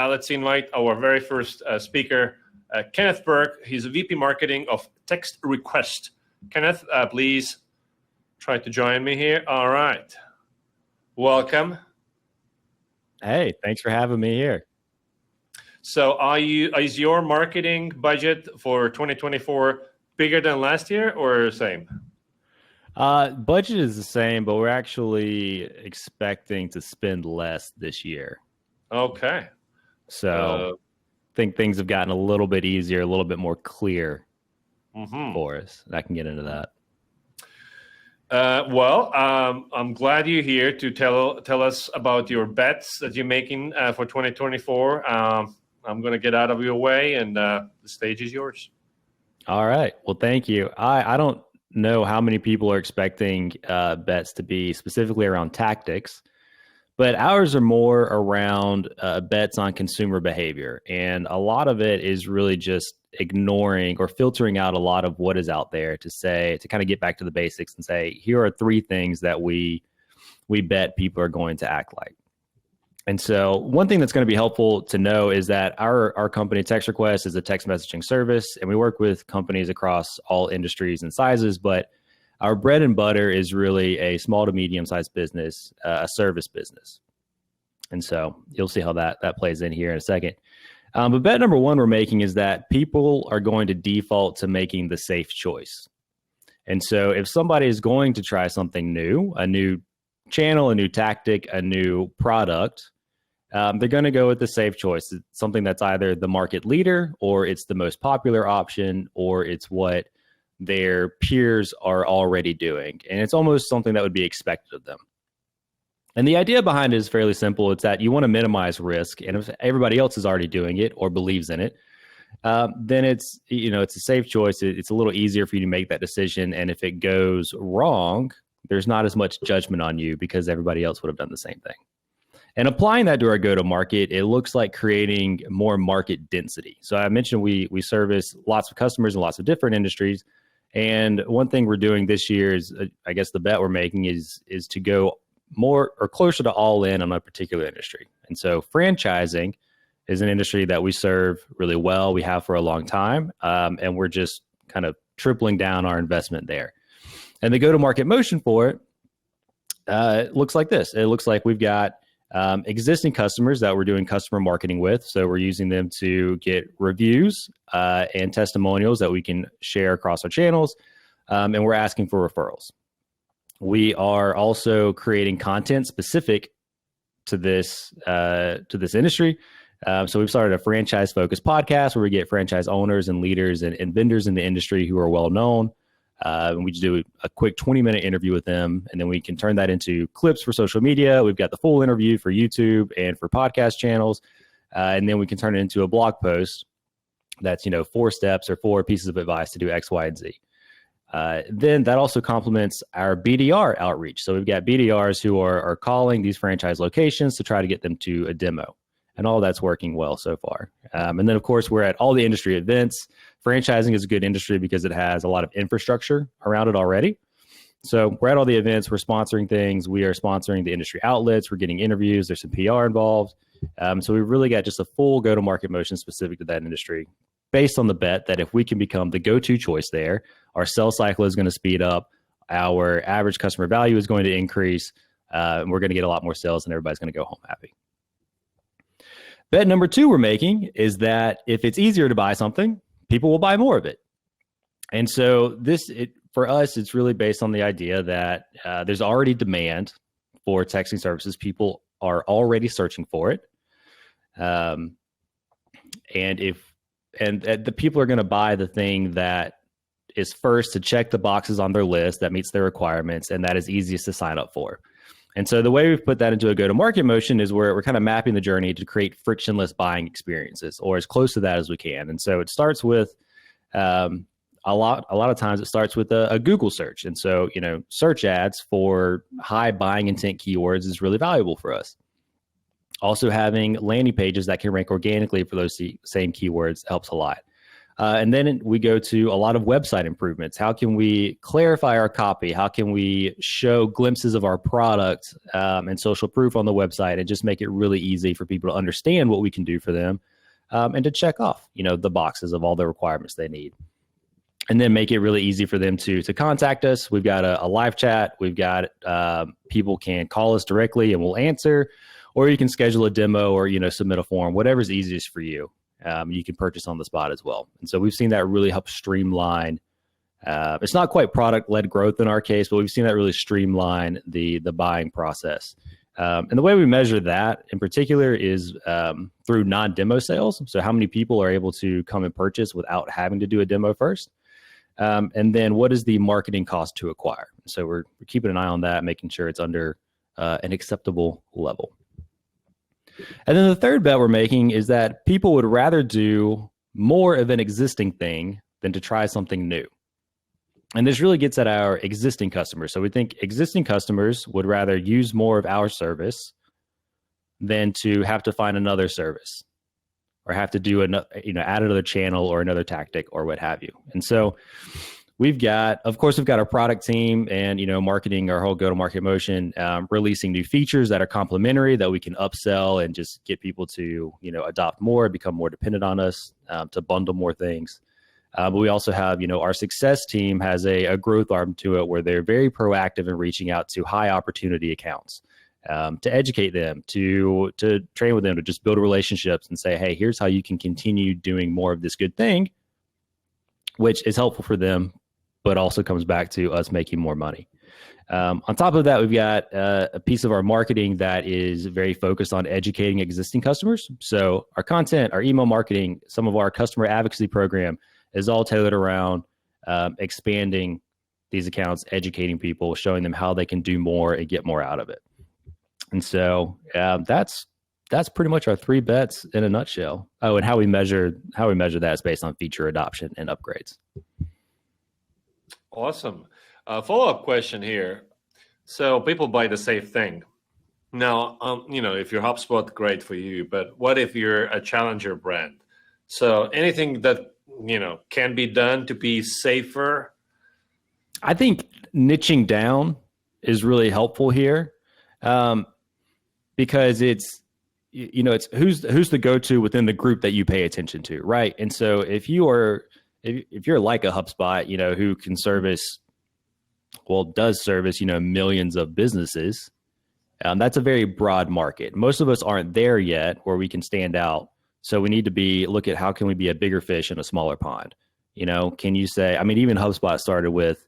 let's invite our very first speaker, Kenneth Burke. He's a VP Marketing of Text Request. Kenneth, please try to join me here. All right. Welcome. Hey, thanks for having me here. So is your marketing budget for 2024 bigger than last year or same? Budget is the same, but we're actually expecting to spend less this year. Okay. So I think things have gotten a little bit easier, a little bit more clear for us. And I can get into that. I'm glad you're here to tell us about your bets that you're making for 2024. I'm going to get out of your way, and the stage is yours. All right. Well, thank you. I don't know how many people are expecting bets to be specifically around tactics, but ours are more around bets on consumer behavior. And a lot of it is really just ignoring or filtering out a lot of what is out there to kind of get back to the basics and say, here are 3 things that we bet people are going to act like. And so one thing that's going to be helpful to know is that our company, Text Request, is a text messaging service, and we work with companies across all industries and sizes, but our bread and butter is really a small to medium-sized business, a service business. And so you'll see how that plays in here in a second. But bet number 1 we're making is that people are going to default to making the safe choice. And so if somebody is going to try something new, a new channel, a new tactic, a new product, they're going to go with the safe choice. It's something that's either the market leader, or it's the most popular option, or it's what their peers are already doing. And it's almost something that would be expected of them. And the idea behind it is fairly simple. It's that you want to minimize risk. And if everybody else is already doing it or believes in it, then it's a safe choice. It's a little easier for you to make that decision. And if it goes wrong, there's not as much judgment on you because everybody else would have done the same thing. And applying that to our go-to-market, it looks like creating more market density. So I mentioned we service lots of customers in lots of different industries. And one thing we're doing this year is, I guess the bet we're making is to go more or closer to all in on a particular industry. And so franchising is an industry that we serve really well. We have for a long time. And we're just kind of tripling down our investment there. And the go-to-market motion for it looks like this. It looks like we've got existing customers that we're doing customer marketing with. So we're using them to get reviews and testimonials that we can share across our channels. And we're asking for referrals. We are also creating content specific to this industry. So we've started a franchise focused podcast where we get franchise owners and leaders and vendors in the industry who are well known. And we just do a quick 20-minute interview with them, and then we can turn that into clips for social media. We've got the full interview for YouTube and for podcast channels, and then we can turn it into a blog post that's 4 steps or 4 pieces of advice to do X, Y, and Z. Then that also complements our BDR outreach. So we've got BDRs who are calling these franchise locations to try to get them to a demo. And all that's working well so far. And then, of course, we're at all the industry events. Franchising is a good industry because it has a lot of infrastructure around it already. So we're at all the events. We're sponsoring things. We are sponsoring the industry outlets. We're getting interviews. There's some PR involved. So we've really got just a full go-to-market motion specific to that industry based on the bet that if we can become the go-to choice there, our sales cycle is going to speed up. Our average customer value is going to increase. And we're going to get a lot more sales and everybody's going to go home happy. Bet number 2 we're making is that if it's easier to buy something, people will buy more of it. And so for us, it's really based on the idea that there's already demand for texting services. People are already searching for it. And the people are going to buy the thing that is first to check the boxes on their list that meets their requirements and that is easiest to sign up for. And so the way we've put that into a go-to-market motion is where we're kind of mapping the journey to create frictionless buying experiences, or as close to that as we can. And so it starts with a lot of times it starts with a Google search. And so, search ads for high buying intent keywords is really valuable for us. Also having landing pages that can rank organically for those same keywords helps a lot. And then we go to a lot of website improvements. How can we clarify our copy? How can we show glimpses of our product and social proof on the website and just make it really easy for people to understand what we can do for them and to check off, the boxes of all the requirements they need. And then make it really easy for them to contact us. We've got a live chat. We've got people can call us directly and we'll answer, or you can schedule a demo or, submit a form, whatever's easiest for you. You can purchase on the spot as well. And so we've seen that really help streamline. It's not quite product-led growth in our case, but we've seen that really streamline the buying process. And the way we measure that in particular is through non-demo sales. So how many people are able to come and purchase without having to do a demo first? And then what is the marketing cost to acquire? So we're keeping an eye on that, making sure it's under an acceptable level. And then the third bet we're making is that people would rather do more of an existing thing than to try something new. And this really gets at our existing customers. So we think existing customers would rather use more of our service than to have to find another service or have to do another, add another channel or another tactic or what have you. And so we've got our product team and, marketing, our whole go-to-market motion, releasing new features that are complementary that we can upsell and just get people to, adopt more, become more dependent on us, to bundle more things. But we also have, our success team has a growth arm to it where they're very proactive in reaching out to high opportunity accounts, to educate them, to train with them, to just build relationships and say, hey, here's how you can continue doing more of this good thing, which is helpful for them, but also comes back to us making more money. On top of that, we've got a piece of our marketing that is very focused on educating existing customers. So our content, our email marketing, some of our customer advocacy program is all tailored around expanding these accounts, educating people, showing them how they can do more and get more out of it. And so that's pretty much our three bets in a nutshell. Oh, and how we measure that is based on feature adoption and upgrades. Awesome. Follow-up question here. So people buy the safe thing. Now, if you're HubSpot, great for you. But what if you're a challenger brand? So anything that, can be done to be safer? I think niching down is really helpful here, because it's who's the go-to within the group that you pay attention to, right? And so if you're like a HubSpot, who can does service, millions of businesses, that's a very broad market. Most of us aren't there yet where we can stand out. So we need to look at how can we be a bigger fish in a smaller pond? Can you say, even HubSpot started with,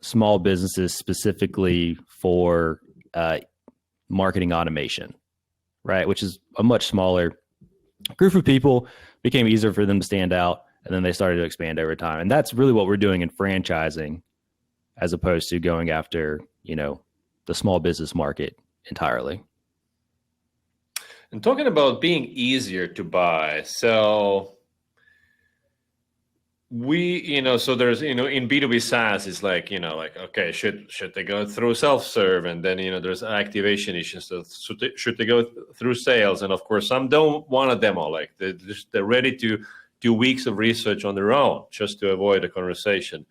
small businesses specifically for marketing automation, right? Which is a much smaller group of people, became easier for them to stand out. And then they started to expand over time. And that's really what we're doing in franchising, as opposed to going after, the small business market entirely. And talking about being easier to buy. So so there's, in B2B SaaS, it's like, okay, should they go through self-serve? And then, there's activation issues. So should they go through sales? And of course, some don't want a demo. Like they're ready to do weeks of research on their own just to avoid a conversation.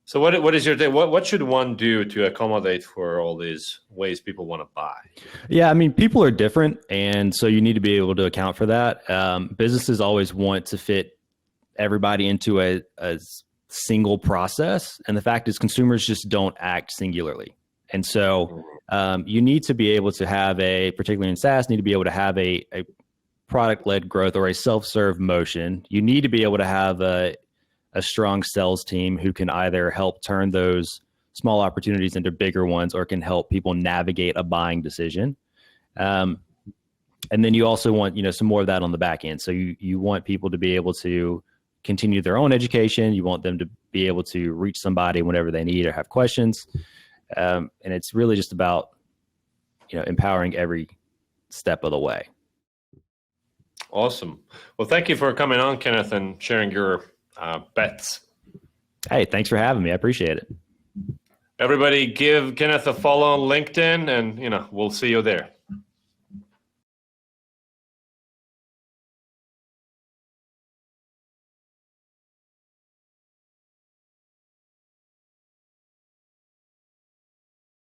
So what is your take? What should one do to accommodate for all these ways people want to buy? Yeah, people are different. And so you need to be able to account for that. Businesses always want to fit everybody into a single process. And the fact is consumers just don't act singularly. And so you need to be able to have particularly in SaaS, need to be able to have a product-led growth or a self-serve motion. You need to be able to have a strong sales team who can either help turn those small opportunities into bigger ones or can help people navigate a buying decision. And then you also want, some more of that on the back end. So you want people to be able to continue their own education. You want them to be able to reach somebody whenever they need or have questions. And it's really just about, empowering every step of the way. Awesome. Well, thank you for coming on, Kenneth, and sharing your bets. Hey, thanks for having me. I appreciate it. Everybody give Kenneth a follow on LinkedIn and, we'll see you there.